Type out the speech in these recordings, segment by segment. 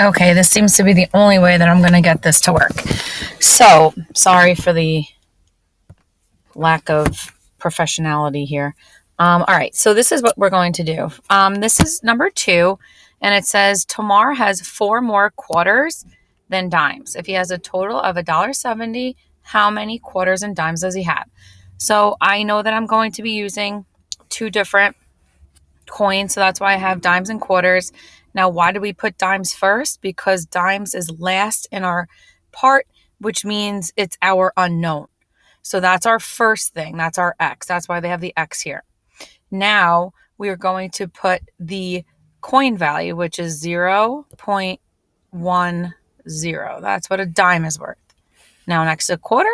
Okay, this seems to be the only way that I'm going to get this to work. So, sorry for the lack of professionality here. All right, so this is what we're going to do. This is number 2, and it says Tamar has 4 more quarters than dimes. If he has a total of $1.70, how many quarters and dimes does he have? So I know that I'm going to be using 2 different coins, so that's why I have dimes and quarters. Now, why do we put dimes first? Because dimes is last in our part, which means it's our unknown. So that's our first thing. That's our X. That's why they have the X here. Now we are going to put the coin value, which is 0.10. That's what a dime is worth. Now next to a quarter,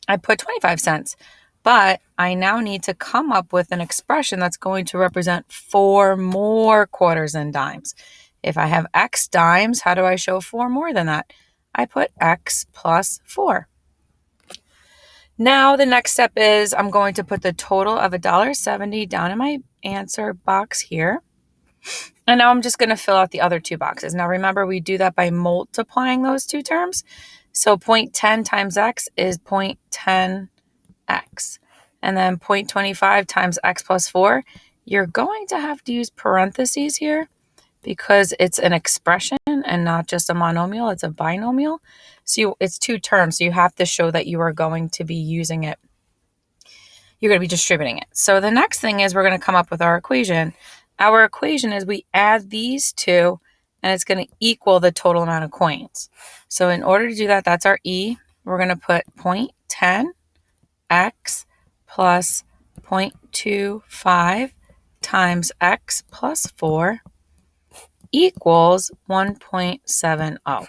I put 25 cents. But I now need to come up with an expression that's going to represent 4 more quarters and dimes. If I have X dimes, how do I show 4 more than that? I put X plus 4. Now the next step is I'm going to put the total of $1.70 down in my answer box here. And now I'm just going to fill out the other 2 boxes. Now remember, we do that by multiplying those 2 terms. So 0.10 times X is 0.10 X. And then 0.25 times X plus 4, you're going to have to use parentheses here because it's an expression and not just a monomial, it's a binomial. So it's 2 terms, so you have to show that you are going to be using it. You're going to be distributing it. So the next thing is we're going to come up with our equation. Our equation is we add these 2, and it's going to equal the total amount of coins. So in order to do that, that's our E. We're going to put 0.10 X plus 0.25 times X plus 4 equals 1.70.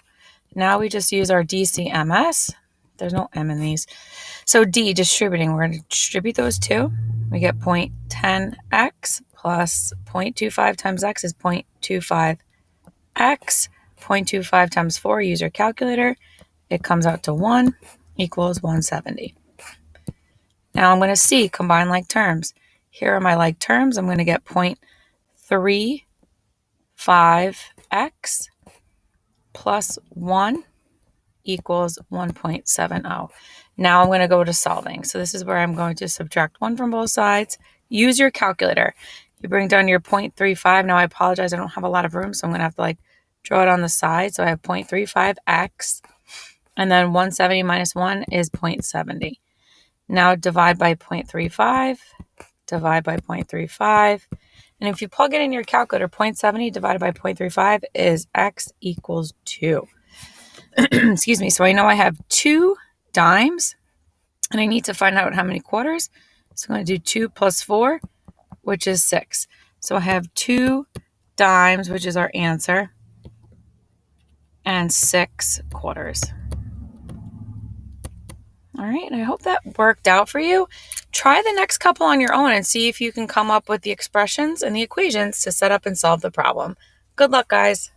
Now we just use our DCMS. There's no M in these. So D, distributing. We're going to distribute those 2. We get 0.10X plus 0.25 times X is 0.25X. 0.25 times 4, use your calculator. It comes out to 1 equals 170. Now I'm going to see combine like terms. Here are my like terms. I'm going to get 0.35x plus 1 equals 1.70. Now I'm going to go to solving. So this is where I'm going to subtract 1 from both sides. Use your calculator. You bring down your 0.35. Now I apologize, I don't have a lot of room, so I'm going to have to draw it on the side. So I have 0.35x, and then 170 minus 1 is 0.70. Now divide by 0.35, divide by 0.35. And if you plug it in your calculator, 0.70 divided by 0.35 is X equals 2. Excuse me. So I know I have 2 dimes, and I need to find out how many quarters. So I'm going to do 2 plus 4, which is 6. So I have 2 dimes, which is our answer, and 6 quarters. All right, I hope that worked out for you. Try the next couple on your own and see if you can come up with the expressions and the equations to set up and solve the problem. Good luck, guys.